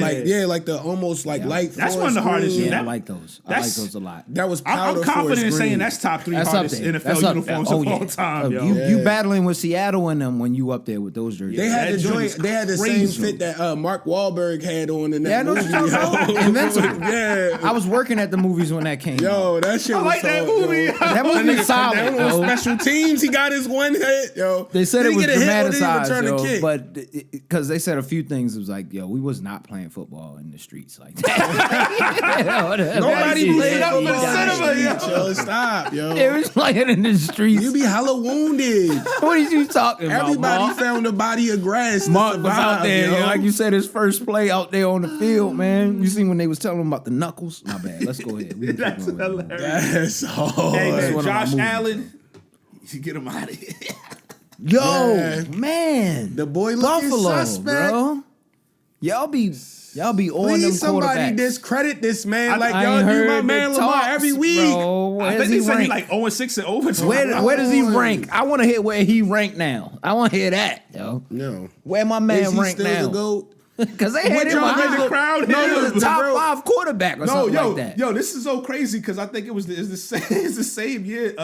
the almost light. That's forest one of the hardest green. shit. Yeah, I That- like those. I like that's- those a lot. That was I'm powder confident in forest saying green. that's top 3 That's up hardest there. NFL That's up uniforms there. of all time, yo. You battling with Seattle and them when you up there with those jerseys. They had That the joint joint. is They had the crazy. same fit that Mark Wahlberg had on in Yeah, I that know movie. what you're talking about. Invincible. Yeah. I was working at the movies when that came out. Yo, that shit I was like so, that movie. Yo. That movie's solid, That yo. was special teams. He got his one hit, yo. They said Did it he was get a hit or did he dramatized, return a yo, kick? but because they said a few things, it was like, yo, we was not playing football in the streets like that. Nobody played up up in in the the cinema, cinema, yo. Stop, yo. They was playing in the streets. You be hella wounded. What is you talking about? Everybody Mark? found a body of grass. to Mark was out survive, there, yo. yo. Like you said, his first play out there on the field, man. You seen when they was telling him about the knuckles? My bad. Let's go ahead. We can keep That's going. hilarious. That's hard. Hey, man, one of my Josh movies, Allen, you should get him out of here. Yo, Yeah. man, The boy looking Buffalo, suspect. bro. Y'all be on them Please, somebody quarterbacks. discredit this man. I y'all ain't do heard my the man Lamar talks, every week. Bro. I Where's think he they said he rank? 0-6 in overtime. Where does he rank? I want to hear where he rank now. I want to hear that, yo. No. Where my Is man he rank still now? the GOAT? Because they had What him y'all high. think the crowd No, is? he was a top Bro. 5 quarterback or something like that. Yo, this is so crazy because I think it's the same year.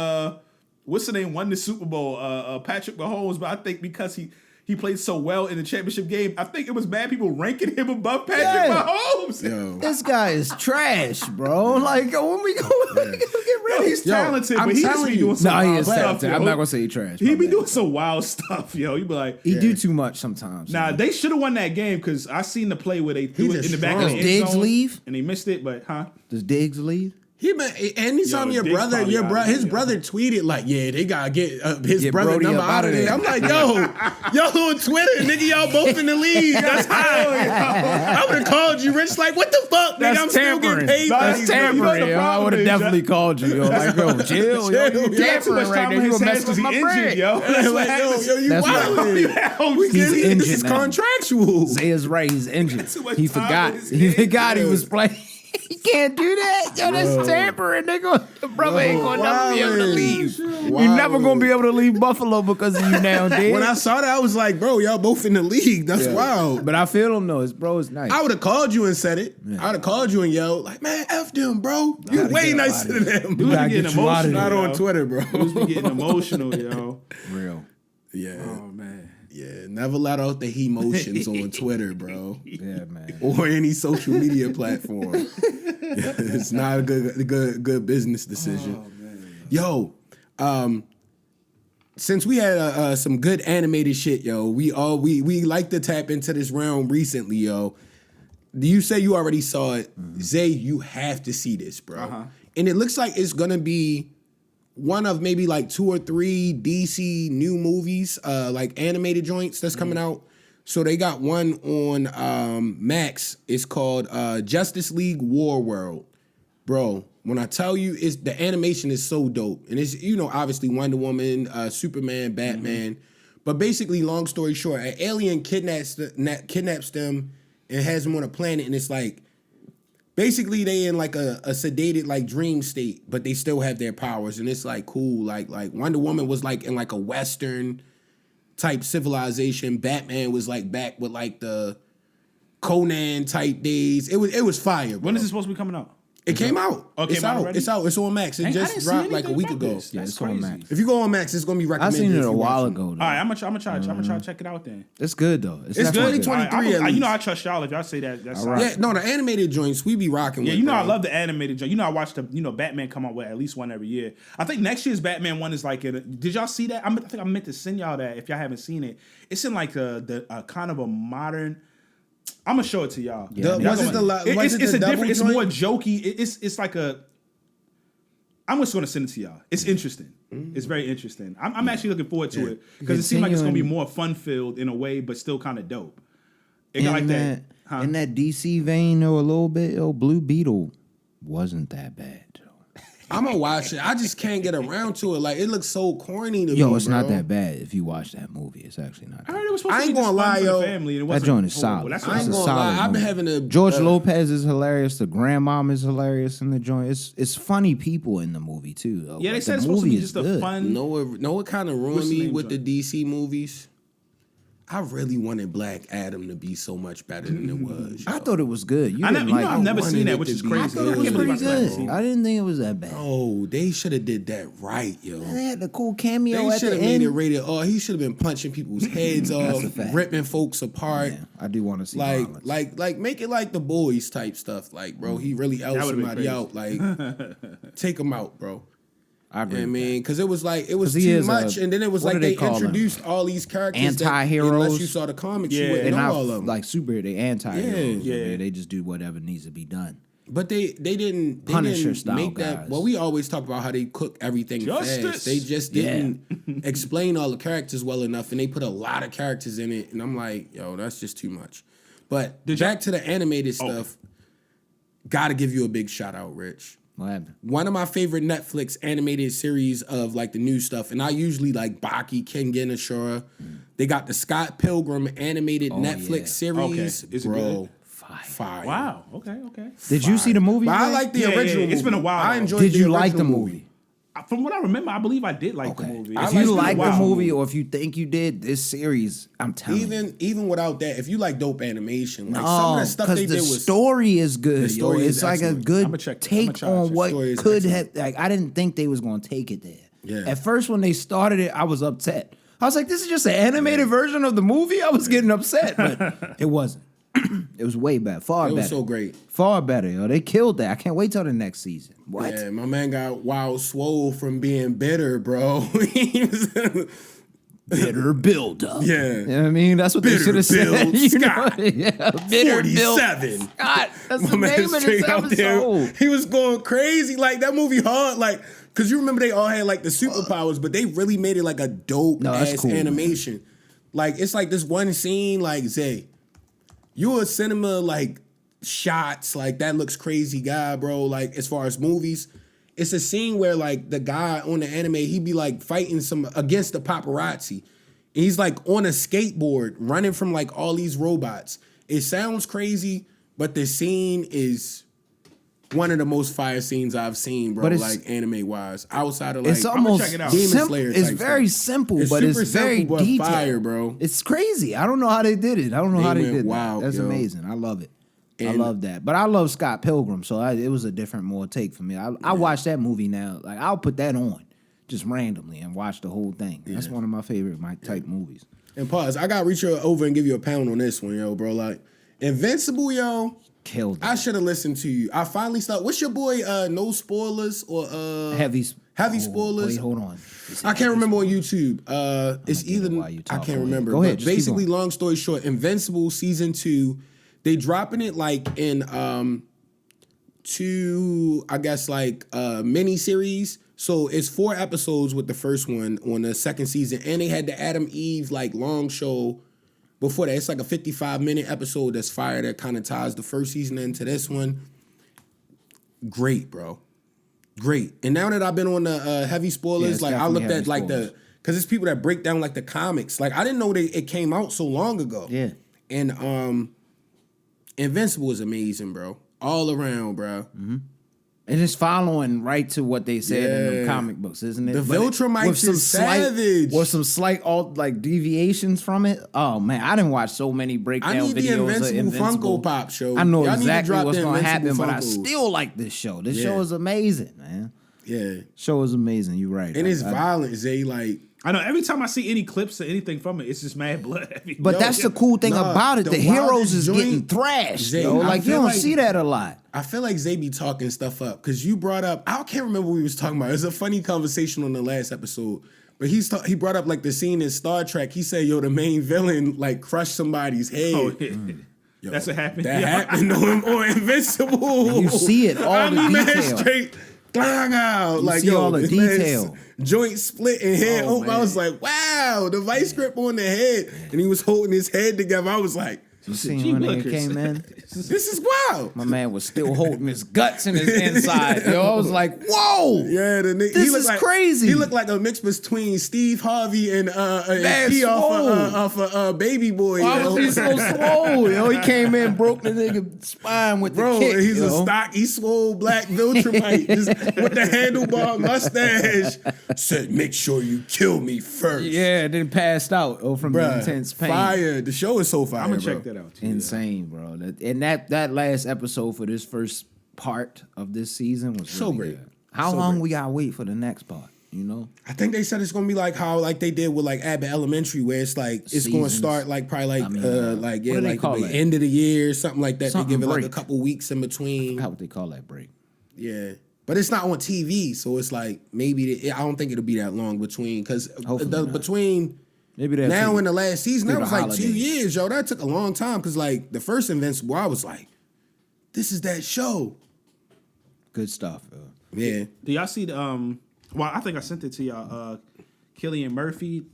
What's the name? Won the Super Bowl. Patrick Mahomes, but I think because he played so well in the championship game, I think it was bad people ranking him above Patrick Yeah. Mahomes. Yo. This guy is trash, bro. Like, when we go get Yo, ready. he's Yo, talented, I'm but he just telling be you. doing some No, he wild is stuff. talented. Yo. I'm not gonna say he trash. He my be bad. doing some wild stuff, yo. You be like, He do too much sometimes. nah, man. they should have won that game because I seen the play where they threw it in the back of the strong. end Does Diggs zone leave? and they missed it, but Does Diggs leave? He been anytime Yo, your Diggs brother, probably out of his here. brother tweeted like, yeah, they gotta get his Get brother Brody number up out of there. I'm like, yo on Twitter, nigga, y'all both in the league. That's high. I would have called you, Rich. Like, what the fuck, nigga? I'm still getting paid. by That's these tampering. niggas. You know the I problem would have is, definitely called you. Yo. Like, yo, chill. Yo, you He got too much tampering right time there. on You his gonna hands mess with because my he injured, bread. yo. That's like, yo, you That's wild. what- He's This injured is now. contractual. Zay's right. He's injured. Too much He time forgot. in his He head. forgot he was playing. He can't do that. Yo, that's tampering, nigga. The brother ain't gonna never be able to leave. You're never gonna be able to leave Buffalo because of you now, dude. When I saw that, I was like, bro, y'all both in the league. That's wild. But I feel him though. His bro is nice. I would have called you and said it. I would have called you and yelled, like, man, F them, bro. You Gotta way get nicer than them. Dude, gotta getting get you out of emotional. Not on yo. Twitter, bro. Dudes be getting emotional, yo. Real. Yeah. Oh man. Yeah. Never let out the emotions on Twitter, bro. Yeah, man. Or any social media platform. It's not a good business decision. Yo, Since we had some good animated shit, yo, we like to tap into this realm recently, yo. You say you already saw it, Zay? You have to see this, bro. And it looks like it's gonna be one of maybe like 2 or 3 DC new movies, like animated joints that's coming out. So they got one on Max. It's called Justice League War World, bro. When I tell you, the animation is so dope, and it's obviously Wonder Woman, Superman, Batman, but basically, long story short, an alien kidnaps them and has them on a planet, and it's like basically they in like a sedated like dream state, but they still have their powers, and it's like cool. Like Wonder Woman was like in like a Western type civilization. Batman was like back with like the Conan type days. It was fire. Bro. When is it supposed to be coming out? It came out. Okay, it's out. already? It's out. It's on Max. It just dropped like a week ago. Yeah, That's it's on crazy. Max. If you go on Max, it's gonna be I recommended. seen it if a you while watch ago. Though. All right, I'm gonna try to check it out then. It's good though. It's It's definitely good. 2023 at least. I trust y'all if y'all say that. That's All right. Yeah, no, the animated joints we be rocking. Yeah, with, you know bro. I love the animated joint. You know I watch the Batman come out with at least one every year. I think next year's Batman one is like did y'all see that? I think I meant to send y'all that if y'all haven't seen it. It's in like the kind of a modern. I'm gonna show it to y'all. Yeah, was it It's the a double different. It's joint? more jokey. It's like a. I'm just gonna send it to y'all. It's interesting. It's very interesting. I'm actually looking forward to it because it seems like it's gonna be more fun filled in a way, but still kind of dope. It got like that. Huh? In that DC vein, though, a little bit. Blue Beetle wasn't that bad. I'm gonna watch it. I just can't get around to it. Like it looks so corny to me. Yo, it's not bro. that bad if you watch that movie. It's actually not. I That heard it was supposed I to be ain't just gonna fun lie, for yo. the family, and it That wasn't joint is horrible. solid. That's I what ain't It's a gonna solid lie. I've been movie. having a George Lopez is hilarious. The grandmom is hilarious in the joint. It's funny people in the movie too. Though. Yeah, they Like, said the it's supposed to movie be is just a good. fun. know what kind of ruined What's the me name with joint? the DC movies. I really wanted Black Adam to be so much better than it was. I thought it was good. You I didn't never, like I've it. never wanted seen it that, which to is be crazy. I thought it I was can't believe pretty I still haven't good. seen it. I didn't think it was that bad. Oh, they should have did that right, yo. They had the cool cameo They at should the have made end. it rated R. He should have been punching people's heads off, a fact. ripping folks apart. Yeah, I do want to see Like, violence. like make it like the boys type stuff. Like, bro, he really out would've been somebody crazy. out. Like, take him out, bro. I agree. I with mean, because it was like it was 'Cause he too is much, a- and then it was what like do they they call them? introduced all these characters Anti-heroes. Unless you saw the comics, Yeah. you wouldn't and know not all of them. like they anti-heroes. Yeah. Yeah. They just do whatever needs to be done. But they didn't Punisher style make that. guys. Well, we always talk about how they cook everything Justice. fast. They just didn't explain all the characters well enough, and they put a lot of characters in it. And I'm like, yo, that's just too much. But back to the animated stuff. Got to give you a big shout out, Rich. What happened? One of my favorite Netflix animated series of like the new stuff, and I usually like Baki, Kengan Ashura. They got the Scott Pilgrim animated Netflix yeah. series. Okay. Is it bro, good? fire. Wow. Okay. Did you see the movie? But I Ray? like the Yeah, yeah, original. yeah. It's been a movie. while, I though. enjoyed. Did the you like the original movie? From what I remember, I believe I did like the movie. If It's you been a like the while. movie, or if you think you did, this series, I'm telling you. Even without that, if you like dope animation, like some of the stuff they the did was story is good. The yo. story is It's like a excellent. good I'ma check take out on the what story is could excellent. have. Like I didn't think they was going to take it there. Yeah. At first, when they started it, I was upset. I was like, "This is just an animated version of the movie." I was getting upset, but it wasn't. It was way better, far it better. was so great. Far better, yo. They killed that. I can't wait till the next season. What? Yeah, my man got wild swole from being bitter, bro. He was- Bitter build up. Yeah. You know what I mean? That's what they Bitter should have said. Bill You know? Scott. Yeah. Bitter Bill 47. Scott. That's My the man name of this straight out there. episode. He was going crazy. Like that movie hard. Like, cause you remember they all had like the superpowers, but they really made it like a dope No, that's ass cool, man. animation. Like it's like this one scene, like Zay, you a cinema like shots, like that looks crazy guy, bro. Like as far as movies. It's a scene where like the guy on the anime, he be like fighting some against the paparazzi. And he's like on a skateboard running from like all these robots. It sounds crazy, but the scene is one of the most fire scenes I've seen, bro. But it's- like anime wise, outside of like It's almost check it out. Demon simple. Slayer It's type very stuff. simple, It's but it's super very simple, but detailed. fire, bro. It's crazy. I don't know how they did it. I don't know They how they went did wild, that. That's yo. amazing. I love it. I And- love that. But I love Scott Pilgrim, so it was a different, more take for me. I watch that movie now. Like I'll put that on just randomly and watch the whole thing. That's one of my favorite type movies. And pause. I gotta reach over and give you a pound on this one, yo, bro. Like Invincible, yo. Killed it. I should have listened to you. I finally stopped. What's your boy? No spoilers or Heavy Heavy spoilers. Wait, hold on. I can't remember on YouTube. It's get it either while you I talk. can't Go ahead. remember. Go ahead, But just keep basically, going. long story short, Invincible season 2, they dropping it like in 2, I guess like mini series. So it's 4 episodes with the first one on the second season, and they had the Adam Eve like long show before that. It's like a 55-minute episode that's fire that kind of ties the first season into this one. Great, bro. Great. And now that I've been on the heavy Yeah, spoilers, it's like I definitely looked heavy at like spoilers. because it's people that break down like the comics. Like I didn't know it came out so long ago. Yeah. And Invincible is amazing, bro. All around, bro. And it's following right to what they said in the Yeah. comic books, isn't it? The But Viltrumites with some is slight, savage. with some slight like deviations from it. Oh man, I didn't watch so many breakdown I need the videos of Invincible Invincible. Funko Pop show. I know Y'all need to exactly drop what's the going to happen, Invincible but I Funkos. still like this show. This Yeah. show is amazing, man. Yeah. Show is amazing. You're right. And it's I- violent, Zay. Like, I know every time I see any clips or anything from it, it's just mad blood heavy. But Yo, that's the cool thing nah, about it. the The heroes wildest is joint- getting thrashed. Zay, Yo. I Like you feel don't like- see that a lot. I feel like Zay be talking stuff up because you brought up. I can't remember what we was talking about. It was a funny conversation on the last episode, but he brought up like the scene in Star Trek. He said, "Yo, the main villain like crushed somebody's head." Oh, yeah. Yo, That's what happened. That Yeah. happened on Invincible. You see it, all the man detail. straight clang out. Like see yo, all the this man's detail. joint split and head. Oh, I man. was like, wow, the vice grip on the head, and he was holding his head together. I was like, You seen Gee when they willikers. came in? this is wild. My man was still holding his guts in his inside. Yo, I was like, whoa. Yeah, the nigga. This he looked is like, crazy. He looked like a mix between Steve Harvey and Man, P swole. off of Baby Boy. Why yo. was he so swole? Yo, he came in, broke the nigga spine with Bro, the kick. he's yo. a stocky, swole black Viltrumite just with the handlebar mustache. Said, make sure you kill me first. Yeah, then passed out from the Bruh, intense pain. fire. The show is so fire. I'm gonna bro. check that out. Too. Insane, bro. And that last episode for this first part of this season was So really great. good. How So long great. we gotta wait for the next part? You know, I think they said it's gonna be like how like they did with like Abbott Elementary, where it's like it's gonna Seasons. start like probably like I mean, like yeah what do they like call the it? end of the year, something like that. Something they give it like a break. couple weeks in I between. forgot what they call that break. Yeah, but it's not on TV, so it's like maybe I don't think it'll be that long between because Hopefully not. between Maybe that's now and the last season that through was the like 2 holidays. years, yo. That took a long time because like the first Invincible, I was like, this is that show. good stuff. Yeah, Do y'all see the well, I think I sent it to y'all. Cillian Murphy,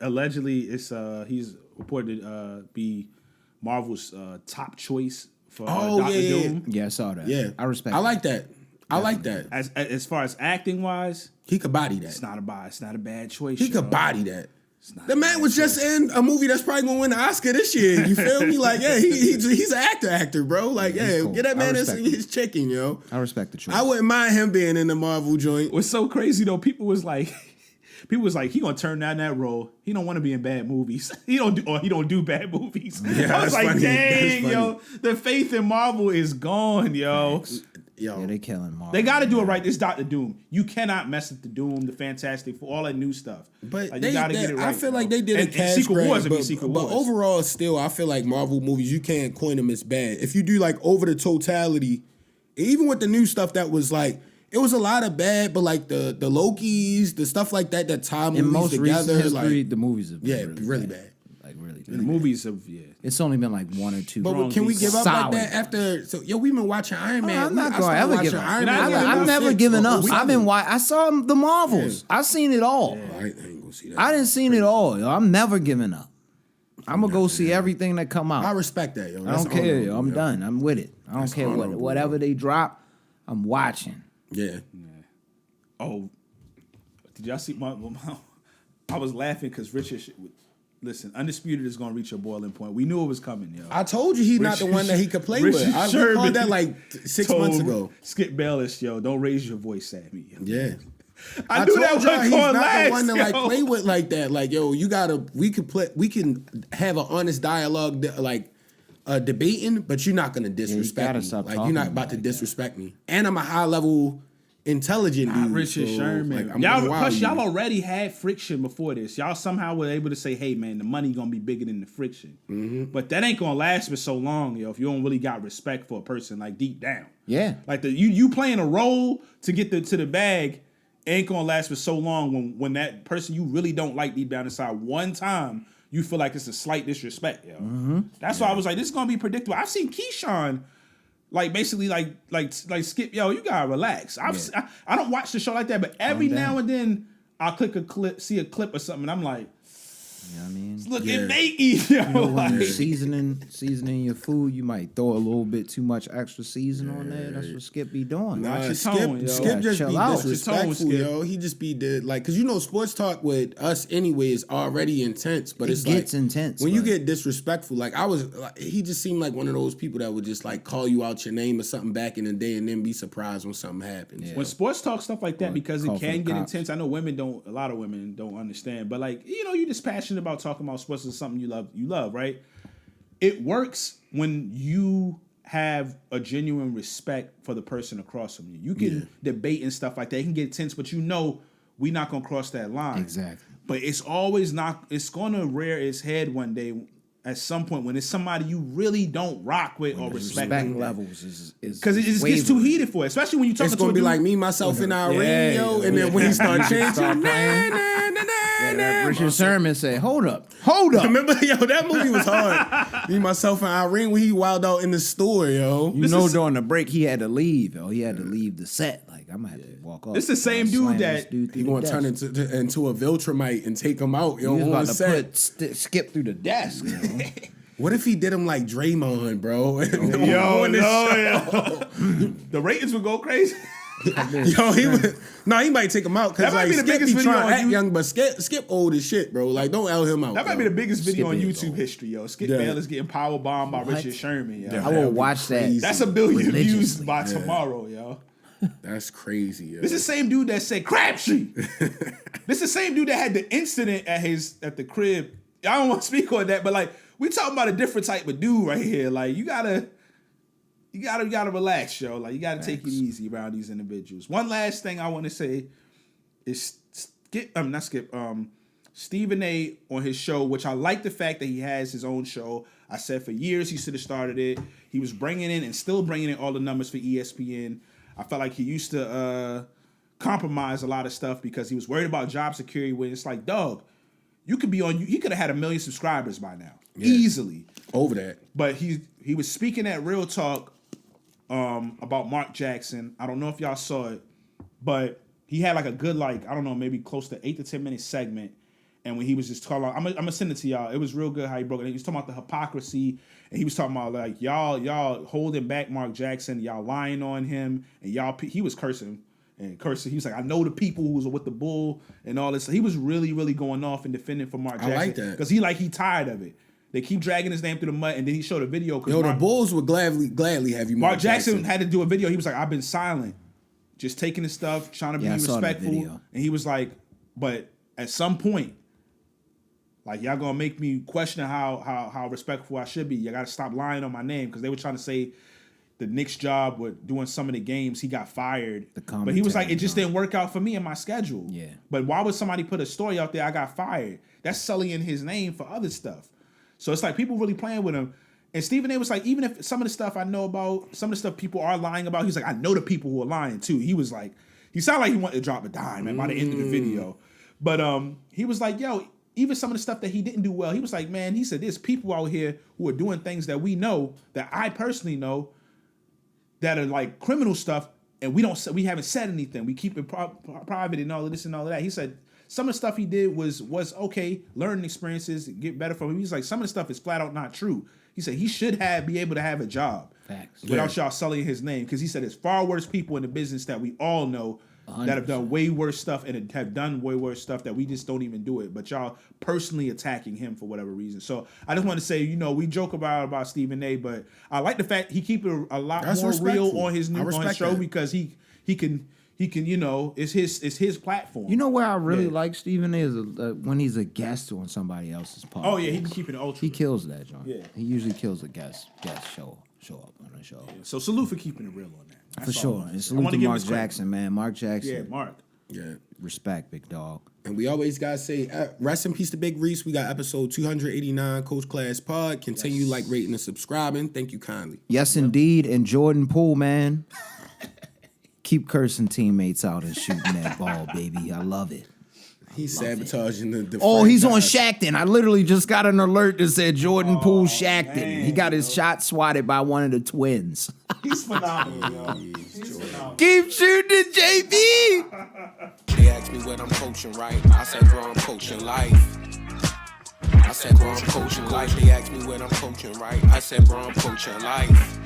allegedly, it's he's reported to be Marvel's top choice for Oh, Doctor yeah. Doom. Yeah, I saw that. yeah. I respect. I like that. I like that. As far as acting wise, He could body it's that. not a bad choice. He yo. could body that. not The a man bad was just in a movie that's probably gonna win the Oscar this year. You feel me? Like, yeah, he's an actor, bro. Like, he's yeah, cool. get that I man respect his chicken, yo. I respect the choice. I wouldn't mind him being in the Marvel joint. What's so crazy though? People was like, he gonna turn down that role. He don't want to be in bad movies. He don't do bad movies. Yeah, I was that's like, funny. dang, That's yo, the faith in Marvel is gone, yo. Yo, Yeah, they killing Marvel. They got to do it right. This Doctor Doom. You cannot mess with the Doom, the Fantastic, for all that new stuff. but Like, they, you gotta they- get it right. I feel bro. like they did a and cash Secret grab, Wars would be but, Secret but Wars. overall, still, I feel like Marvel movies you can't coin them as bad. If you do like over the totality, even with the new stuff that was like. It was a lot of bad, but like the Lokis, the stuff like that tie movies in most together, recent history, like the movies have been really bad. Like really the bad. movies of It's only been like one or two. But can we give up Solid. like that after? So yo, we've been watching Iron Man. I'm not I going to started ever watching give up. Iron You're Man not like giving I've up. never 06, given or up. 07. I've been. I saw the Marvels. I've seen it all. I ain't gonna see that. I didn't seen it all. Yo. I'm never giving up. I'm gonna go see everything that come out. I respect that, yo. I don't care. Yo. I'm done. I'm with it. I don't That's care honorable, whatever they drop. I'm watching. Yeah. Oh, did y'all see my I was laughing because Richard. Listen, Undisputed is gonna reach a boiling point. We knew it was coming, yo. I told you he's not the one that he could play with. Richard I Sherman called that like 6 told months ago. Skip Bayless, yo, don't raise your voice at me. Yo. Yeah. I knew that told was y'all he's going not last. the one to like yo. play with like that. Like, yo, you gotta. We can have an honest dialogue, like debating, but you're not gonna disrespect gotta me. stop Like, you're talking not about like to that. disrespect me. And I'm a high level, intelligent Not dude. Richard so, Sherman. like, I'm y'all, gonna wow plus, you. y'all already had friction before this. Y'all somehow were able to say, "Hey, man, the money gonna be bigger than the friction." Mm-hmm. But that ain't gonna last for so long, yo. If you don't really got respect for a person, like deep down, Yeah. like you playing a role to get to the bag. ain't gonna last for so long when that person you really don't like deep down inside one time you feel like it's a slight disrespect, yo. That's why I was like, this is gonna be predictable. I've seen Keyshawn like basically like Skip, yo, you gotta relax. I don't watch the show like that, but every now and then I'll see a clip or something, and I'm like, You know what I mean? look at Nate, yo. You know, when like, you're seasoning your food, you might throw a little bit too much extra season on there. That's what Skip be doing. Nah, Watch your Skip, tone, yo. Skip just Chill be out. disrespectful, Watch your tone, Skip. yo. He just be like, cause you know, sports talk with us anyway is already intense, but It it's gets like, intense, when you but- get disrespectful. Like he just seemed like one of those people that would just like call you out your name or something back in the day, and then be surprised when something happens. when sports talk stuff like that, because call it for can the get cops. intense. I know a lot of women don't understand, but like, you know, you're just passionate about talking about sports is something you love, right? It works when you have a genuine respect for the person across from you. You can debate and stuff like that. It can get tense, but you know we're not gonna cross that line. Exactly. But it's gonna rear its head one day at some point when it's somebody you really don't rock with or respect. Respect levels is Because it just gets too heated for it, especially when you talk It's to a gonna be dude. like me, myself, and Irene, Yeah, yo. yeah, And then when he start changing, Start playing. Richard Sherman said, hold up. Remember, yo, that movie was hard. Me, myself, and Irene when he wild out in the store, yo. You know, during the break, he had to leave. Yo. He had to leave the set. Like, I'm gonna have to walk off. This the same dude Slam that- this dude through He the gonna desk. turn into a Viltrumite and take him out, yo. He was On about the to set. put Skip through the desk. You know? What if he did him like Draymond, bro? Yo, On this show. yo. The ratings would go crazy. Yo, he might take him out because That might like be the Skip biggest be video trying on to act you- young, but Skip old as shit, bro. Like, don't L him out. That might yo. be the biggest video on Skip YouTube is old. history, yo. Skip Yeah. Bayless getting power bombed by What? Richard Sherman, yo. Yeah. I That will would be watch that. crazy. That's 1 billion views Religiously. by tomorrow, yo. That's crazy, yo. This is the same dude that said Crabtree. This is the same dude that had the incident at the crib. I don't want to speak on that, but like we talking about a different type of dude right here. Like you gotta relax, yo. Like you gotta take it easy around these individuals. One last thing I want to say is Stephen A. on his show, which I like the fact that he has his own show. I said for years he should have started it. He was bringing in and still bringing in all the numbers for ESPN. I felt like he used to compromise a lot of stuff because he was worried about job security. When it's like, dog, you could be on. He could have had 1 million subscribers by now, easily. over that. But he was speaking at Real Talk about Mark Jackson. I don't know if y'all saw it, but he had like a good, like, I don't know, maybe close to 8 to 10 minute segment. And when he was just talking, I'm gonna send it to y'all. It was real good how he broke it. He was talking about the hypocrisy, and he was talking about like y'all holding back Mark Jackson, y'all lying on him, and he was cursing and cursing. He was like, I know the people who was with the bull and all this. So he was really, really going off and defending for Mark Jackson. like that. Because he tired of it. They keep dragging his name through the mud, and then he showed a video. Yo, the Bulls would gladly have you, Mark Jackson had to do a video. He was like, I've been silent, just taking his stuff, trying to be I saw that respectful. video. And he was like, but at some point, like y'all gonna make me question how respectful I should be. You gotta stop lying on my name, because they were trying to say the Knicks job with doing some of the games, he got fired. But he was like, it just didn't work out for me in my schedule. Yeah. But why would somebody put a story out there, I got fired? That's sullying his name for other stuff. So it's like people really playing with him. And Stephen A was like, even if some of the stuff I know about, some of the stuff people are lying about, he's like, I know the people who are lying too. He was like, he sounded like he wanted to drop a dime by the end of the video. But he was like, yo, even some of the stuff that he didn't do well, he was like, man, he said, there's people out here who are doing things that we know, that I personally know, that are like criminal stuff, and we haven't said anything. We keep it private and all of this and all of that. He said some of the stuff he did was okay, learning experiences, get better from him. He's like, some of the stuff is flat out not true. He said he should be able to have a job. Facts. Without y'all sullying his name, because he said there's far worse people in the business that we all know that have done way worse stuff and have done way worse stuff that we just don't even do it. But y'all personally attacking him for whatever reason. So I just want to say, we joke about Stephen A, but I like the fact he keep it a lot That's more respectful. real on his I respect show, that. because he can it's his platform. You know where I really Yeah. like Stephen A is when he's a guest on somebody else's podcast. Oh yeah, he can keep it ultra. He kills that, John. Yeah. He usually kills a guest show up on the show. So salute for keeping it real on that. For That's all sure. I And wanna salute to give him Mark his credit. Jackson, man. Mark Jackson. Yeah, Mark. Yeah. Respect, big dog. And we always gotta say, rest in peace to Big Reese. We got episode 289, Coach Class Pod. Continue rating and subscribing. Thank you kindly. Yes, indeed. And Jordan Poole, man. Keep cursing teammates out and shooting that ball, baby. I love it. He's sabotaging the Oh, he's on franchise. Shaqton. I literally just got an alert that said Jordan Poole Shaqton. man, He got his shot swatted by one of the twins. He's phenomenal, yo. He's phenomenal. Keep shooting, JB. They asked me what I'm coaching, right? I said, bro, I'm coaching life. I said, bro, I'm coaching life. They asked me what I'm coaching, right? I said, bro, I'm coaching life.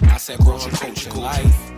I said, bro, I'm coaching life.